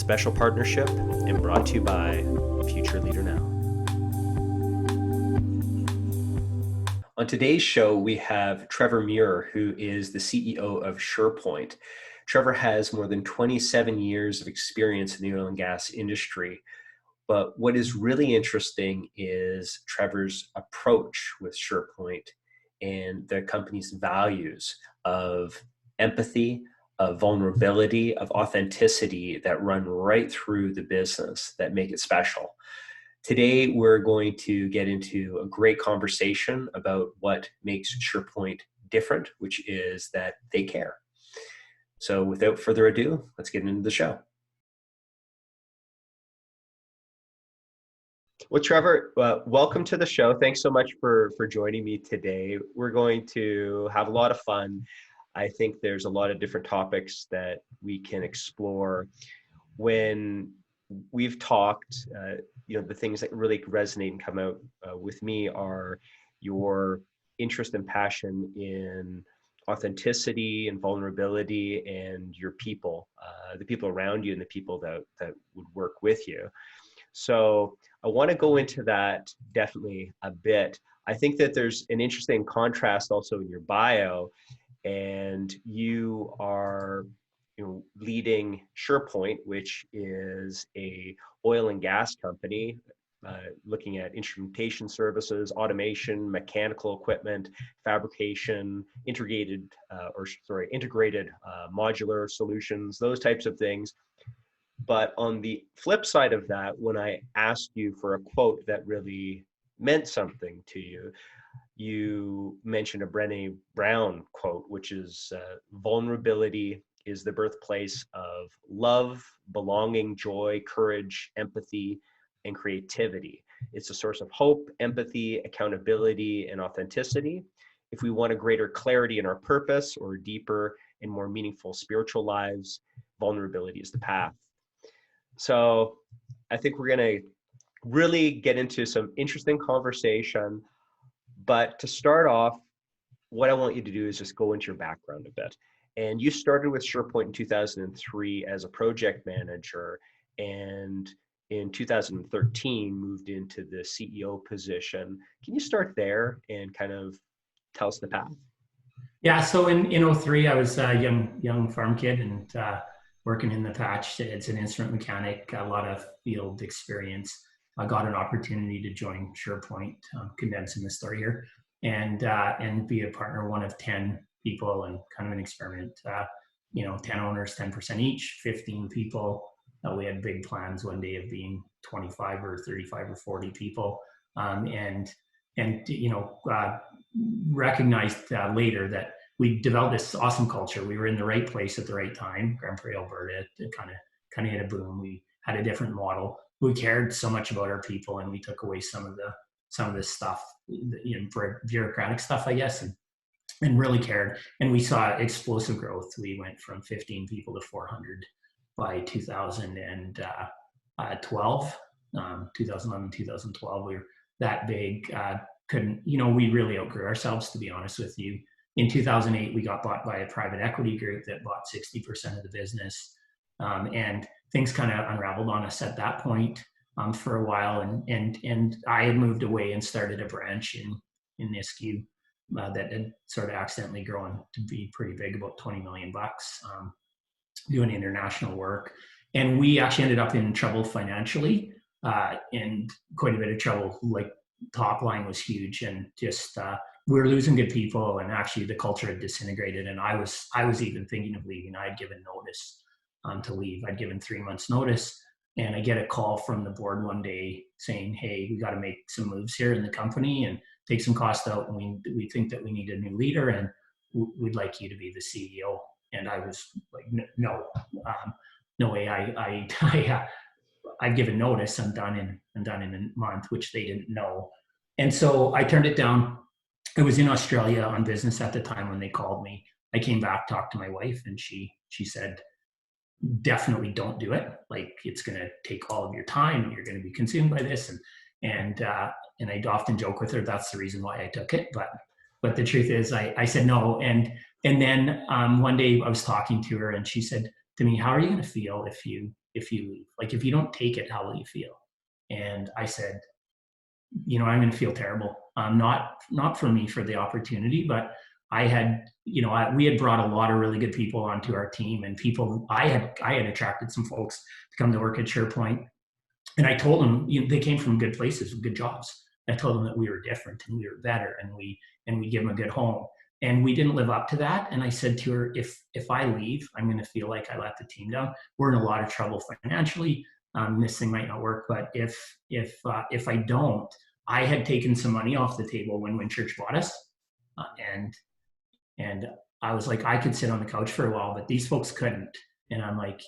special partnership and brought to you by FutureLeaderNow. On today's show, we have Trevor Muir, who is the CEO of Surepoint. Trevor has more than 27 years of experience in the oil and gas industry. But what is really interesting is Trevor's approach with Surepoint and the company's values of empathy, of vulnerability, of authenticity that run right through the business that make it special. Today, we're going to get into a great conversation about what makes Surepoint different, which is that they care. So without further ado, let's get into the show. Well, Trevor, welcome to the show. Thanks so much for joining me today. We're going to have a lot of fun. I think there's a lot of different topics that we can explore. When we've talked, the things that really resonate and come out with me are your interest and passion in authenticity and vulnerability and your people, the people around you and the people that would work with you. So I want to go into that definitely a bit. I think that there's an interesting contrast also in your bio, and you are leading Surepoint, which is a oil and gas company looking at instrumentation services, automation, mechanical equipment, fabrication, integrated modular solutions, those types of things. But on the flip side of that, when I asked you for a quote that really meant something to you, you mentioned a Brené Brown quote, which is vulnerability is the birthplace of love, belonging, joy, courage, empathy, and creativity. It's a source of hope, empathy, accountability, and authenticity. If we want a greater clarity in our purpose or deeper and more meaningful spiritual lives, vulnerability is the path. So I think we're going to really get into some interesting conversation. But to start off, what I want you to do is just go into your background a bit. And you started with Surepoint in 2003 as a project manager, and in 2013 moved into the CEO position. Can you start there and kind of tell us the path? Yeah, so in 2003, I was a young farm kid and working in the patch. It's an instrument mechanic, a lot of field experience. I got an opportunity to join Surepoint, condensing the story here, and be a partner, one of 10 people, and kind of an experiment. 10 owners, 10% each, 15 people. We had big plans one day of being 25 or 35 or 40 people, recognized later that we developed this awesome culture. We were in the right place at the right time. Grand Prairie, Alberta, it kind of hit a boom. We had a different model. We cared so much about our people, and we took away some of the stuff, bureaucratic stuff, I guess, and really cared. And we saw explosive growth. We went from 15 people to 400 by 2011, 2012. We were that big. We really outgrew ourselves, to be honest with you. In 2008, we got bought by a private equity group that bought 60% of the business. And things kind of unraveled on us at that point for a while. And I had moved away and started a branch in Nisku that had sort of accidentally grown to be pretty big, about $20 million, doing international work. And we actually ended up in trouble financially, and quite a bit of trouble. Like, top line was huge, and just we were losing good people, and actually the culture had disintegrated. And I was even thinking of leaving. I had given notice to leave. I'd given 3 months notice, and I get a call from the board one day saying, "Hey, we got to make some moves here in the company and take some cost out, and we think that we need a new leader, and we'd like you to be the CEO." And I was like, "No, no way. I've given notice. I'm done in a month," which they didn't know. And so I turned it down. I was in Australia on business at the time when they called me. I came back, talked to my wife, and she said, "Definitely don't do it. Like, it's going to take all of your time. You're going to be consumed by this." And I'd often joke with her, that's the reason why I took it. But the truth is, I said no. And then one day I was talking to her, and she said to me, "How are you going to feel if you if you leave? Like, if you don't take it, how will you feel? And I said, I'm going to feel terrible. Not for me, for the opportunity, but I had, we had brought a lot of really good people onto our team, and I had attracted some folks to come to work at Surepoint. And I told them, they came from good places with good jobs. I told them that we were different and we were better, and we give them a good home. And we didn't live up to that. And I said to her, if I leave, I'm going to feel like I let the team down. We're in a lot of trouble financially. This thing might not work. But if I don't, I had taken some money off the table when Winchurch bought us, and I was like, I could sit on the couch for a while, but these folks couldn't. And I'm like,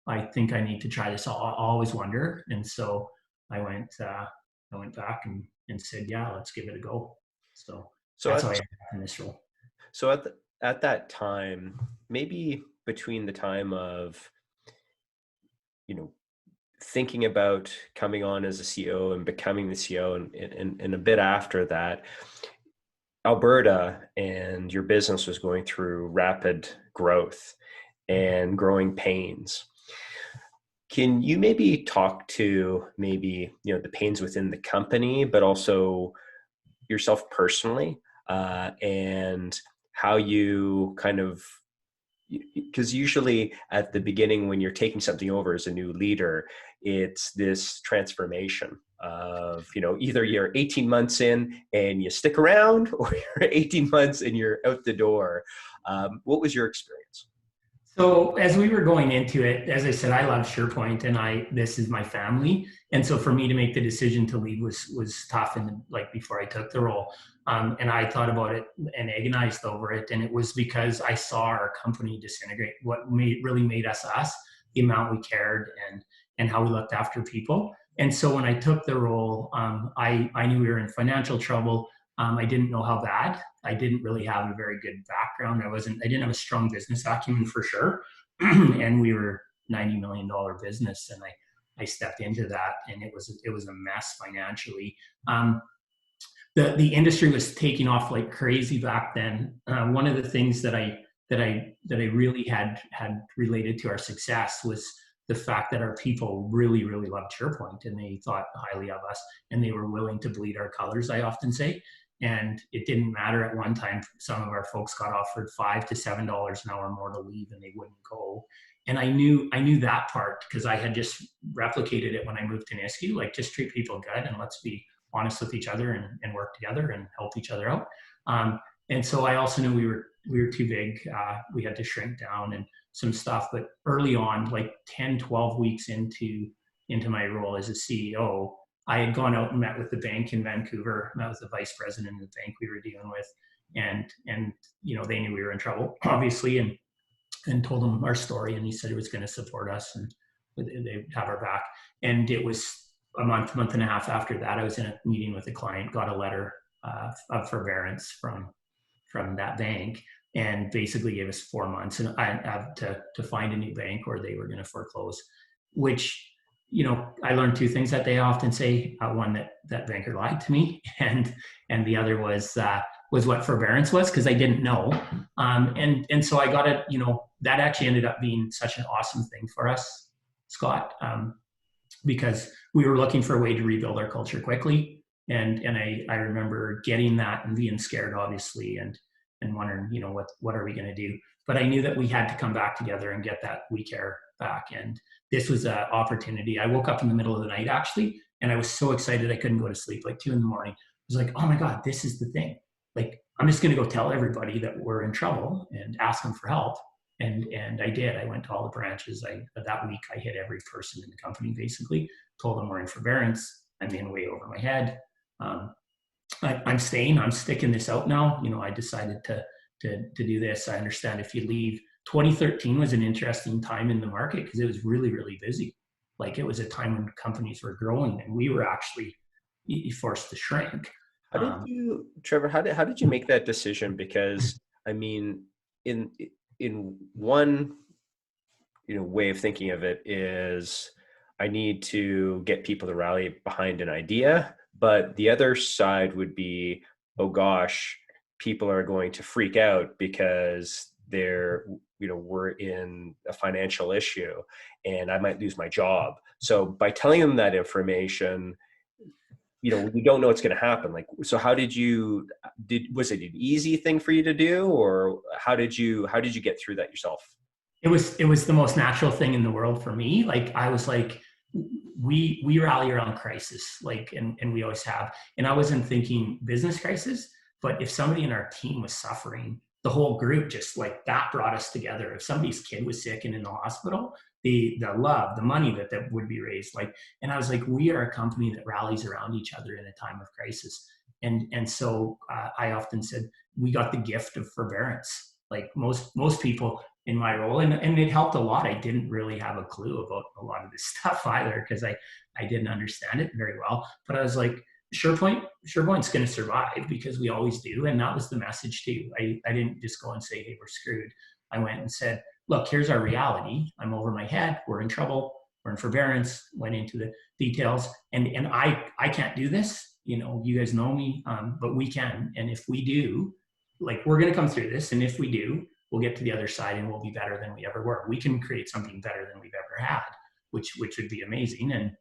I think I need to try this. I'll always wonder. And so I went back and said, yeah, let's give it a go. So that's how I ended up in this role. So at that time, maybe between the time of, thinking about coming on as a CEO and becoming the CEO, and a bit after that, Alberta and your business was going through rapid growth and growing pains. Can you maybe talk to the pains within the company, but also yourself personally, and how you kind of, because usually at the beginning when you're taking something over as a new leader, it's this transformation of, either you're 18 months in and you stick around, or you're 18 months and you're out the door. What was your experience? So as we were going into it, as I said, I love Surepoint, and this is my family. And so for me to make the decision to leave was tough, and before I took the role. And I thought about it and agonized over it. And it was because I saw our company disintegrate. What really made us, the amount we cared and how we looked after people. And so when I took the role, I knew we were in financial trouble. I didn't know how bad. I didn't really have a very good background. I didn't have a strong business acumen, for sure. And we were $90 million business, and I stepped into that, and it was a mess financially. The industry was taking off like crazy back then. One of the things that I really had related to our success was the fact that our people really, really loved SharePoint, and they thought highly of us, and they were willing to bleed our colors, I often say. And it didn't matter. At one time, some of our folks got offered $5 to $7 an hour more to leave, and they wouldn't go. And I knew that part because I had just replicated it when I moved to Nisku. Like, just treat people good, and let's be honest with each other and work together and help each other out. And so I also knew we were too big. We had to shrink down and some stuff. But early on, like 10, 12 weeks into my role as a CEO, I had gone out and met with the bank in Vancouver, met with the vice president of the bank we were dealing with. And they knew we were in trouble, obviously, and told him our story. And he said he was going to support us and they'd have our back. And it was a month and a half after that, I was in a meeting with a client, got a letter of forbearance from that bank, and basically gave us 4 months and I had to find a new bank or they were going to foreclose, which, I learned two things that they often say. One, that banker lied to me, and the other was what forbearance was, because I didn't know. And so I got it, that actually ended up being such an awesome thing for us, Scott, because we were looking for a way to rebuild our culture quickly. And I remember getting that and being scared, obviously, and wondering, what are we going to do? But I knew that we had to come back together and get that we care back. And this was an opportunity. I woke up in the middle of the night, actually, and I was so excited I couldn't go to sleep, like 2 a.m. I was like, oh my God, this is the thing. Like, I'm just going to go tell everybody that we're in trouble and ask them for help. And I did. I went to all the branches. That week, I hit every person in the company, basically, told them we're in forbearance. I'm in way over my head. I'm sticking this out now. I decided to do this. I understand if you leave. 2013 was an interesting time in the market because it was really, really busy. Like, it was a time when companies were growing and we were actually forced to shrink. How did you, Trevor, how did you make that decision? Because I mean, in one, way of thinking of it is I need to get people to rally behind an idea, but the other side would be, oh gosh, people are going to freak out because we're in a financial issue and I might lose my job. So by telling them that information, you don't know what's going to happen. Like, so how was it an easy thing for you to do, or how did you get through that yourself? It was the most natural thing in the world for me. Like, I was like, we rally around crisis, like, and we always have. And I wasn't thinking business crisis, but if somebody in our team was suffering, the whole group just like that brought us together. If somebody's kid was sick and in the hospital, the love, the money that would be raised, like, and I was like, we are a company that rallies around each other in a time of crisis. And so I often said, we got the gift of forbearance. Like most people in my role, and it helped a lot. I didn't really have a clue about a lot of this stuff either, because I didn't understand it very well. But I was like, Surepoint's going to survive because we always do. And that was the message too. I didn't just go and say, hey, we're screwed. I went and said, look, here's our reality. I'm over my head. We're in trouble. We're in forbearance. Went into the details. And I can't do this. You guys know me, but we can. And if we do, like, we're going to come through this. And if we do, we'll get to the other side and we'll be better than we ever were. We can create something better than we've ever had, which would be amazing.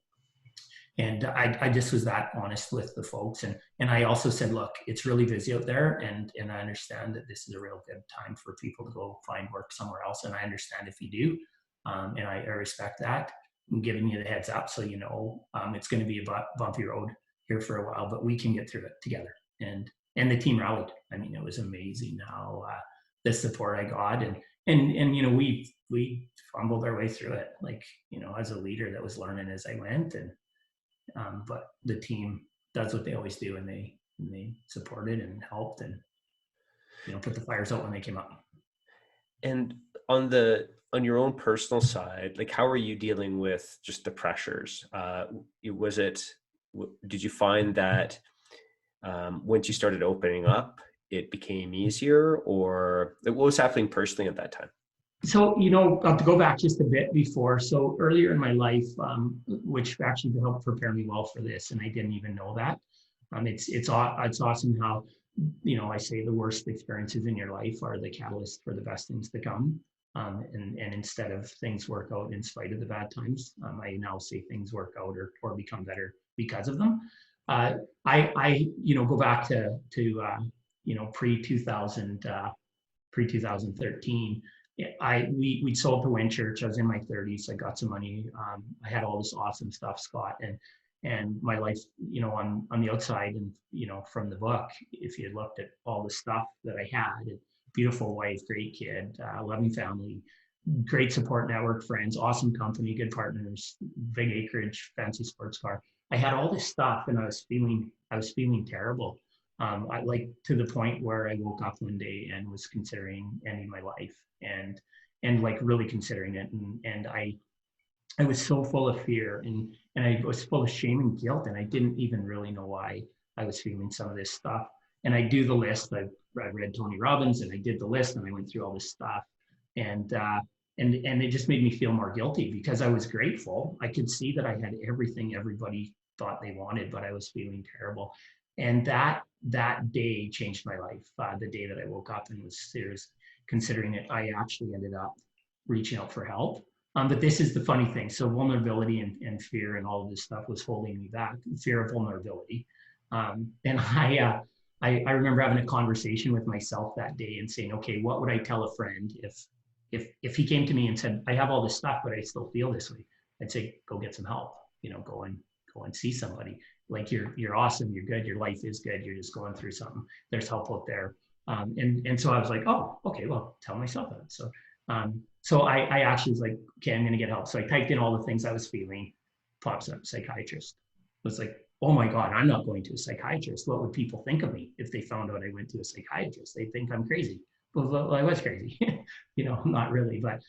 And I just was that honest with the folks. And I also said, look, it's really busy out there. And I understand that this is a real good time for people to go find work somewhere else. And I understand if you do. And I respect that. I'm giving you the heads up. So, it's going to be a bumpy road here for a while, but we can get through it together. And the team rallied. I mean, it was amazing how the support I got. And we fumbled our way through it, like, as a leader that was learning as I went. And but the team does what they always do, and they supported and helped and put the fires out when they came up. And on your own personal side, like, how are you dealing with just the pressures? Did you find that once you started opening up, it became easier, or what was happening personally at that time? So, to go back just a bit before, so earlier in my life, which actually helped prepare me well for this, and I didn't even know that. It's awesome how, I say the worst experiences in your life are the catalyst for the best things to come. And instead of things work out in spite of the bad times, I now say things work out or become better because of them. I go back to pre-2013. We sold to Win Church. I was in my 30s. I got some money. I had all this awesome stuff, Scott, and my life, on the outside, and from the book, if you looked at all the stuff that I had, beautiful wife, great kid, loving family, great support network, friends, awesome company, good partners, big acreage, fancy sports car. I had all this stuff, and I was feeling terrible. I to the point where I woke up one day and was considering ending my life, and like really considering it. And I was so full of fear, and I was full of shame and guilt, and I didn't even really know why I was feeling some of this stuff. And I do the list. I read Tony Robbins, and I did the list, and I went through all this stuff, and it just made me feel more guilty because I was grateful. I could see that I had everything everybody thought they wanted, but I was feeling terrible. And that day changed my life. The day that I woke up and was serious considering it, I actually ended up reaching out for help. But this is the funny thing. So vulnerability and fear and all of this stuff was holding me back. Fear of vulnerability. And I remember having a conversation with myself that day and saying, okay, what would I tell a friend if he came to me and said, I have all this stuff, but I still feel this way? I'd say, go get some help. Go and see somebody. Like, you're awesome, you're good, your life is good, you're just going through something. There's help out there. And so I was like, oh, okay, well, tell myself that. So I actually was like, okay, I'm going to get help. So I typed in all the things I was feeling, pops up psychiatrist. It was like, oh my God, I'm not going to a psychiatrist. What would people think of me if they found out I went to a psychiatrist? They'd think I'm crazy. Well, I was crazy, not really. But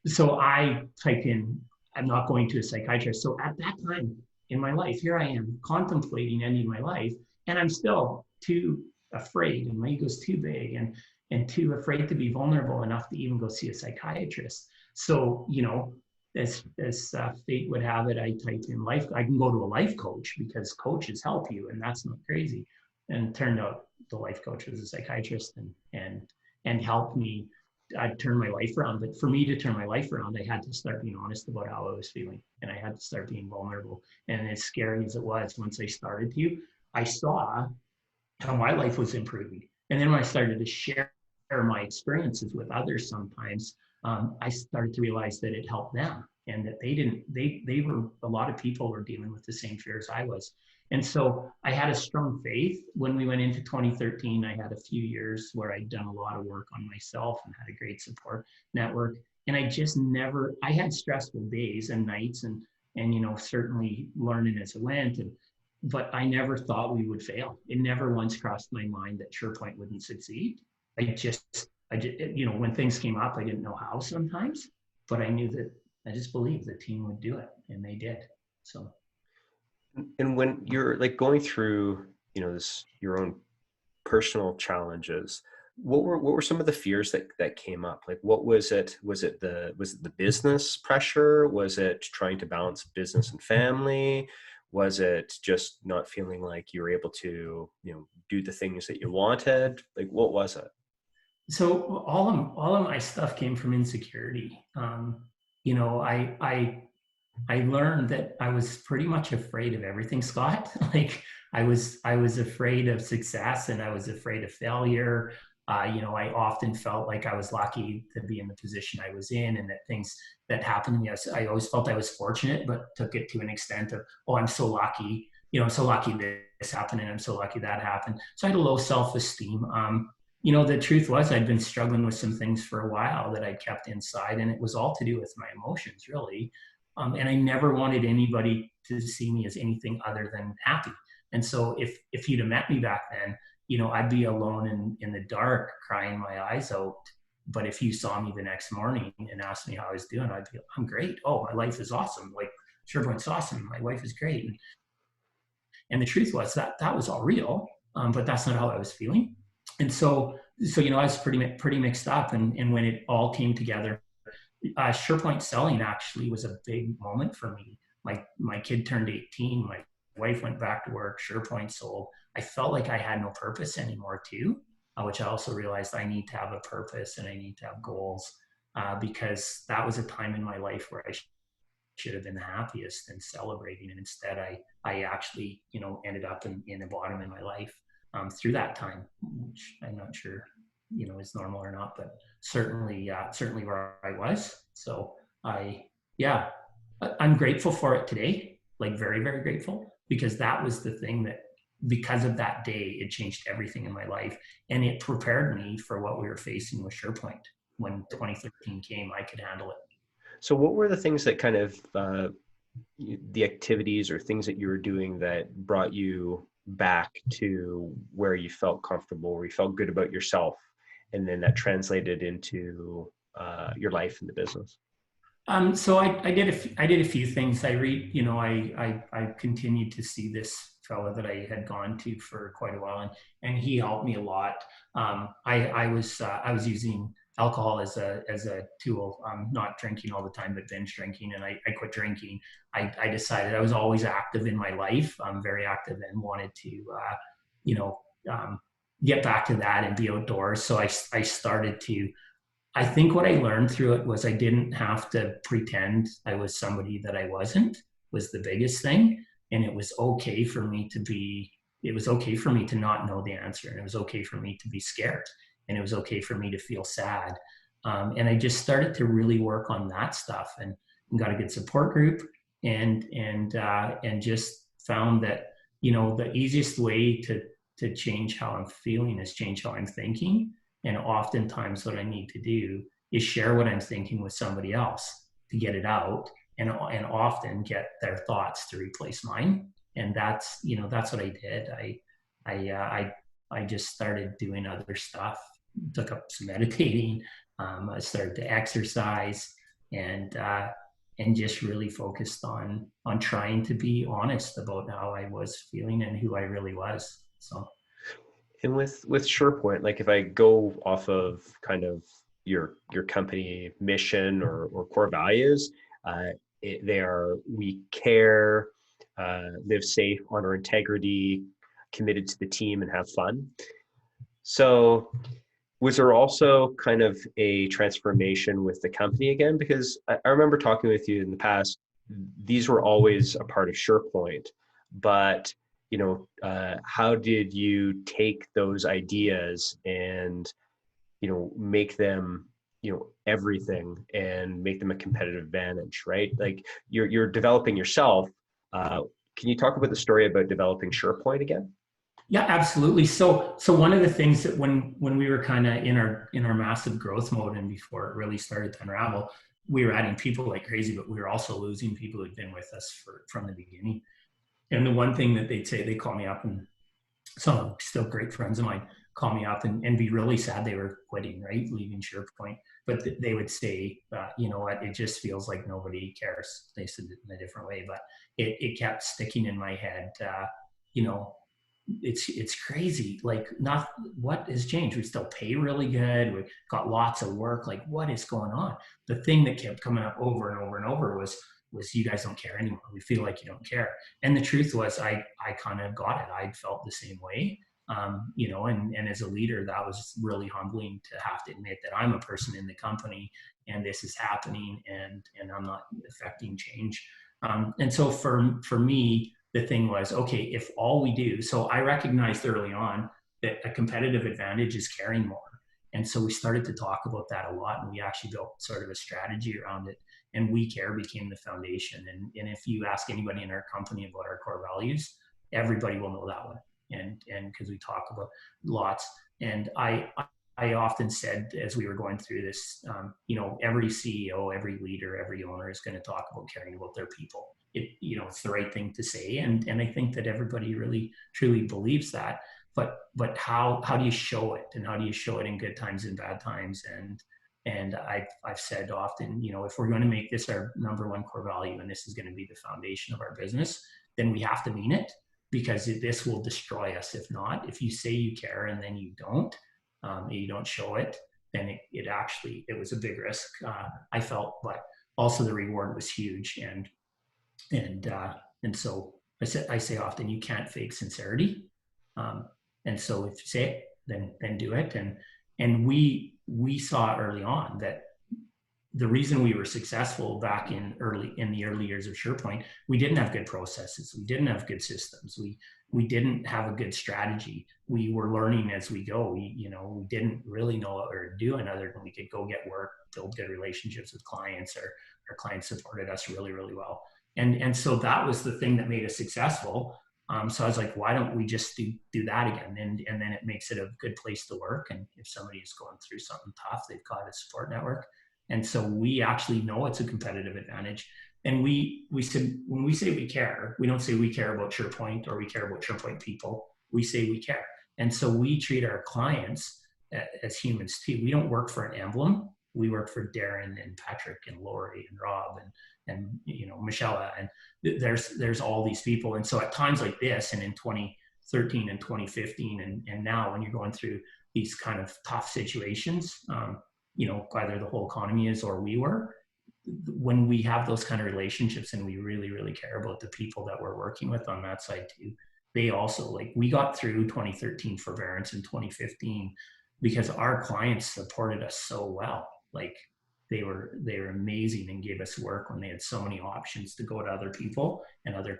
so I typed in, I'm not going to a psychiatrist. So at that time in my life, here I am contemplating ending my life, and I'm still too afraid, and my ego's too big, and too afraid to be vulnerable enough to even go see a psychiatrist. So, as fate would have it, I typed in life. I can go to a life coach because coaches help you, and that's not crazy. And it turned out the life coach was a psychiatrist, and and helped me turn my life around. But for me to turn my life around, I had to start being honest about how I was feeling, and I had to start being vulnerable. And as scary as it was, once I started to, I saw how my life was improving. And then when I started to share my experiences with others sometimes, I started to realize that it helped them, and that they were, a lot of people were dealing with the same fears I was. And so I had a strong faith. When we went into 2013, I had a few years where I'd done a lot of work on myself and had a great support network. And I just never, I had stressful days and nights, and certainly learning as I went, but I never thought we would fail. It never once crossed my mind that Surepoint wouldn't succeed. I just, when things came up, I didn't know how sometimes, but I knew that, I just believed the team would do it, and they did. So. And when you're like going through, this, your own personal challenges, what were some of the fears that came up? Like, what was it? Was it the business pressure? Was it trying to balance business and family? Was it just not feeling like you were able to, do the things that you wanted? Like, what was it? So all of my stuff came from insecurity. I learned that I was pretty much afraid of everything, Scott. Like I was afraid of success, and I was afraid of failure. I often felt like I was lucky to be in the position I was in, and that things that happened to me, I always felt I was fortunate, but took it to an extent of, oh, I'm so lucky. I'm so lucky this happened, and I'm so lucky that happened. So I had a low self-esteem. The truth was I'd been struggling with some things for a while that I kept inside, and it was all to do with my emotions, really. And I never wanted anybody to see me as anything other than happy. And so if you'd have met me back then, I'd be alone in the dark, crying my eyes out. But if you saw me the next morning and asked me how I was doing, I'd be, I'm great. Oh, my life is awesome. Like, Surepoint's awesome. My wife is great. And the truth was that was all real, but that's not how I was feeling. And so I was pretty mixed up. And when it all came together, Surepoint selling actually was a big moment for me. My kid turned 18. My wife went back to work. Surepoint sold. I felt like I had no purpose anymore too, which I also realized I need to have a purpose and I need to have goals, because that was a time in my life where I should have been the happiest and celebrating. And instead I actually, ended up in a bottom in my life through that time, which I'm not sure, is normal or not, but certainly where I was. So I'm grateful for it today, like very, very grateful, because that was the thing that, because of that day, it changed everything in my life. And it prepared me for what we were facing with Surepoint. When 2013 came, I could handle it. So what were the things that kind of, the activities or things that you were doing that brought you back to where you felt comfortable, where you felt good about yourself, and then that translated into your life in the business? So I did a few things. I continued to see this fellow that I had gone to for quite a while, and he helped me a lot. I was using alcohol as a tool. Not drinking all the time, but binge drinking, and I quit drinking. I decided I was always active in my life. I'm very active and wanted to get back to that and be outdoors. So I started to. I think what I learned through it was I didn't have to pretend I was somebody that I wasn't, was the biggest thing. And it was okay for me to not know the answer. And it was okay for me to be scared. And it was okay for me to feel sad. And I just started to really work on that stuff, and got a good support group, and just found that, the easiest way to change how I'm feeling is change how I'm thinking. And oftentimes what I need to do is share what I'm thinking with somebody else to get it out, and often get their thoughts to replace mine. And that's what I did. I just started doing other stuff, took up some meditating. I started to exercise, and just really focused on trying to be honest about how I was feeling and who I really was. So. And with Surepoint, like if I go off of kind of your company mission or core values, they are, we care, live safe, honor integrity, committed to the team, and have fun. So Was there also kind of a transformation with the company again? Because I remember talking with you in the past, these were always a part of Surepoint, but how did you take those ideas and, make them, everything and make them a competitive advantage, right? Like you're developing yourself. Can you talk about the story about developing Surepoint again? Yeah, absolutely. So one of the things that when we were kind of in our massive growth mode and before it really started to unravel, we were adding people like crazy, but we were also losing people who'd been with us from the beginning. And the one thing that they'd say, they call me up, and some of them still great friends of mine call me up and be really sad they were quitting, right? Leaving SharePoint. But they would say, you know what, it just feels like nobody cares. They said it in a different way, but it kept sticking in my head. It's crazy. Like, not what has changed. We still pay really good. We've got lots of work. Like, what is going on? The thing that kept coming up over and over and over was you guys don't care anymore. We feel like you don't care. And the truth was, I kind of got it. I felt the same way. And as a leader, that was really humbling to have to admit that I'm a person in the company and this is happening and I'm not affecting change. And so for me, the thing was, okay, if all we do, so I recognized early on that a competitive advantage is caring more. And so we started to talk about that a lot, and we actually built sort of a strategy around it. And we care became the foundation. And if you ask anybody in our company about our core values, everybody will know that one. And because we talk about lots. And I often said, as we were going through this, every CEO, every leader, every owner is going to talk about caring about their people. It's the right thing to say. And I think that everybody really truly believes that. But how do you show it? And how do you show it in good times and bad times? And I've said often, if we're going to make this our number one core value, and this is going to be the foundation of our business, then we have to mean it, because this will destroy us. If not, if you say you care and then you don't show it, then it was a big risk, I felt, but also the reward was huge. And so I say often, you can't fake sincerity. And so if you say it, then do it. And we saw early on that the reason we were successful back in the early years of SharePoint, we didn't have good processes. We didn't have good systems. We didn't have a good strategy. We were learning as we go. We didn't really know what we were doing other than we could go get work, build good relationships with clients, or our clients supported us really, really well. And so that was the thing that made us successful. So I was like, why don't we just do that again? And then it makes it a good place to work. And if somebody is going through something tough, they've got a support network. And so we actually know it's a competitive advantage. And we said, when we say we care, we don't say we care about SharePoint or we care about SharePoint people. We say we care. And so we treat our clients as humans too. We don't work for an emblem. We work for Darren and Patrick and Lori and Rob and Michelle, and there's all these people. And so at times like this, and in 2013 and 2015 and now, when you're going through these kind of tough situations, either the whole economy is or we were, when we have those kind of relationships and we really, really care about the people that we're working with on that side too, they also, like, we got through 2013 forbearance in 2015 because our clients supported us so well. Like, they were amazing and gave us work when they had so many options to go to other people and other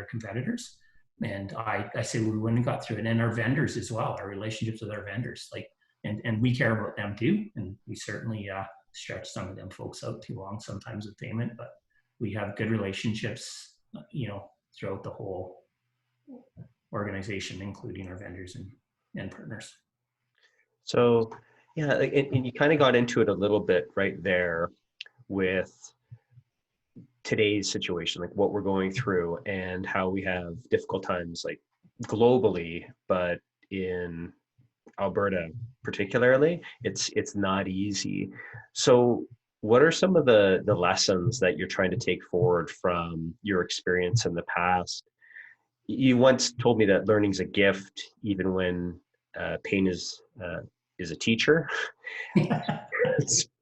competitors. And I say we wouldn't have got through it. And our vendors as well, our relationships with our vendors, like, and we care about them too. And we certainly stretch some of them folks out too long sometimes with payment, but we have good relationships, throughout the whole organization, including our vendors and partners. So, yeah, and you kind of got into it a little bit right there with today's situation, like what we're going through and how we have difficult times, like globally, but in Alberta particularly, it's not easy. So what are some of the lessons that you're trying to take forward from your experience in the past? You once told me that learning's a gift, even when pain is a teacher.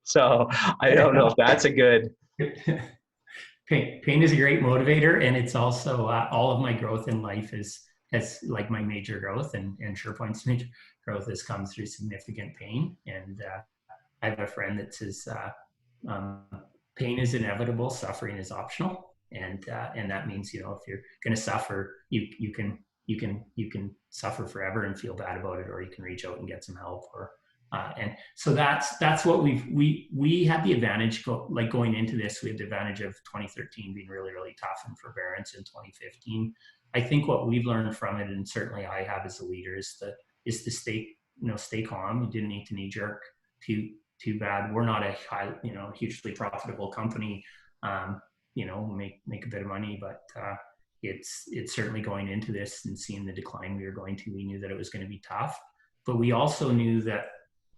So I don't know if that's a good. Pain is a great motivator, and it's also all of my growth in life has, like my major growth and Surepoint's major growth has come through significant pain. And I have a friend that says, pain is inevitable, suffering is optional. And that means, you know, if you're going to suffer, you can suffer forever and feel bad about it, or you can reach out and get some help. Or and so that's what we had the advantage, going into this. We had the advantage of 2013 being really, really tough, and forbearance in 2015. I think what we've learned from it, and certainly I have as a leader, is to stay calm. You didn't need to knee jerk too bad. We're not a hugely profitable company. Make a bit of money, but it's certainly going into this and seeing the decline we were going to, we knew that it was going to be tough. But we also knew that,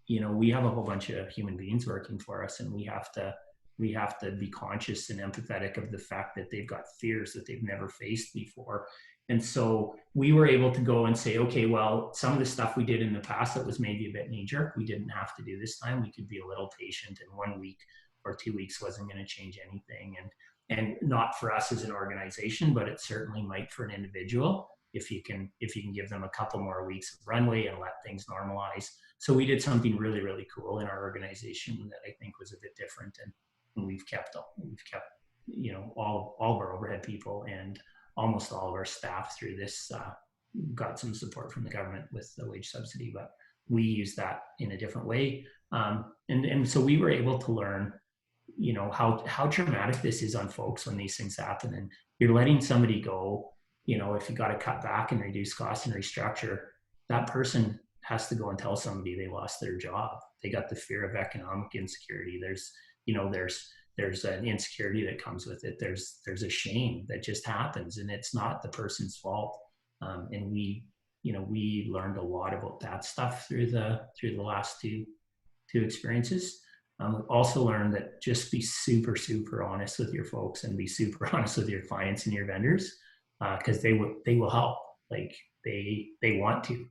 you know, we have a whole bunch of human beings working for us, and we have to be conscious and empathetic of the fact that they've got fears that they've never faced before. And so we were able to go and say, okay, well, some of the stuff we did in the past that was maybe a bit knee-jerk, we didn't have to do this time. We could be a little patient, and 1 week or 2 weeks wasn't going to change anything. And not for us as an organization, but it certainly might for an individual, if you can give them a couple more weeks of runway and let things normalize. So we did something really, really cool in our organization that I think was a bit different, and we've kept you know, all of our overhead people and almost all of our staff through this. Got some support from the government with the wage subsidy, but we use that in a different way. And so we were able to learn, you know, how dramatic this is on folks when these things happen, and you're letting somebody go. You know, if you got to cut back and reduce costs and restructure, that person has to go and tell somebody they lost their job. They got the fear of economic insecurity. There's an insecurity that comes with it. There's a shame that just happens, and it's not the person's fault. And we learned a lot about that stuff through the last two experiences. Also learned that just be super, super honest with your folks, and be super honest with your clients and your vendors, because they will help. Like they want to,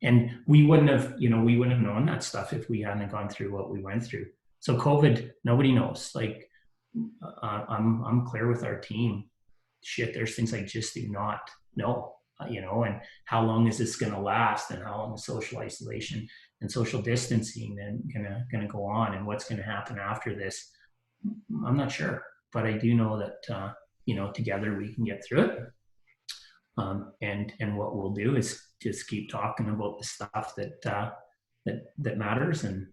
and we wouldn't have known that stuff if we hadn't gone through what we went through. So COVID, nobody knows. Like I'm clear with our team. Shit, there's things I just do not know. And how long is this going to last, and how long is social isolation and social distancing then gonna go on, and what's going to happen after this? I'm not sure, but I do know that together we can get through it. And what we'll do is just keep talking about the stuff that matters, and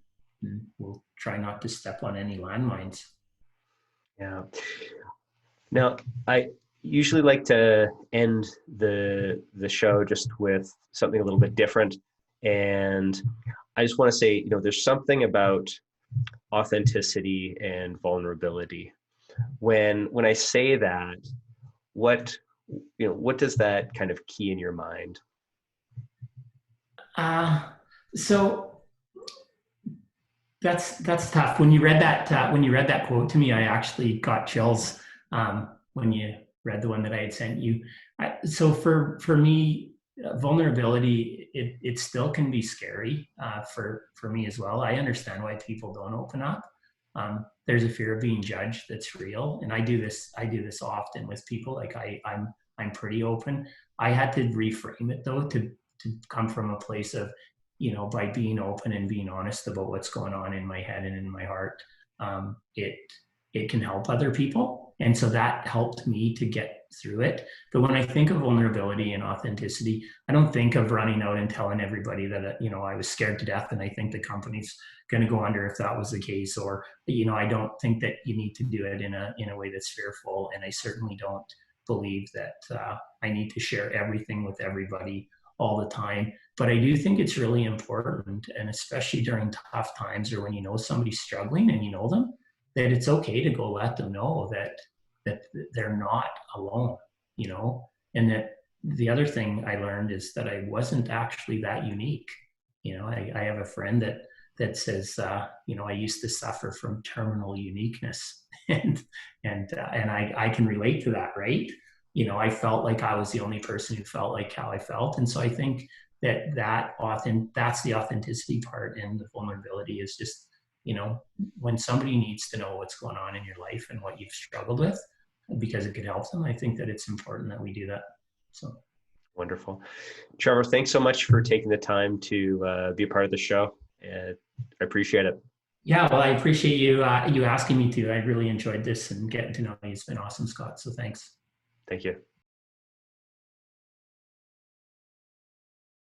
we'll try not to step on any landmines. Yeah. Now, I usually like to end the show just with something a little bit different. And I just want to say, there's something about authenticity and vulnerability. When I say that, what does that kind of key in your mind? So that's tough. When you read that quote to me, I actually got chills when you read the one that I had sent you. So for me, vulnerability, it still can be scary for me as well. I understand why people don't open up. There's a fear of being judged that's real, and I do this often with people. Like I'm pretty open. I had to reframe it though to come from a place of, by being open and being honest about what's going on in my head and in my heart, it can help other people. And so that helped me to get through it. But when I think of vulnerability and authenticity, I don't think of running out and telling everybody that, I was scared to death and I think the company's going to go under if that was the case. Or, I don't think that you need to do it in a way that's fearful. And I certainly don't believe that I need to share everything with everybody all the time. But I do think it's really important, and especially during tough times, or when somebody's struggling and you know them, that it's okay to go let them know that they're not alone, and that the other thing I learned is that I wasn't actually that unique. I have a friend that says, I used to suffer from terminal uniqueness, and I can relate to that, right? I felt like I was the only person who felt like how I felt. And so I think that's the authenticity part, and the vulnerability is just, when somebody needs to know what's going on in your life and what you've struggled with, because it could help them, I think that it's important that we do that. So. Wonderful. Trevor, thanks so much for taking the time to be a part of the show. I appreciate it. Yeah, well, I appreciate you you asking me to. I really enjoyed this and getting to know you. It's been awesome, Scott. So thanks. Thank you.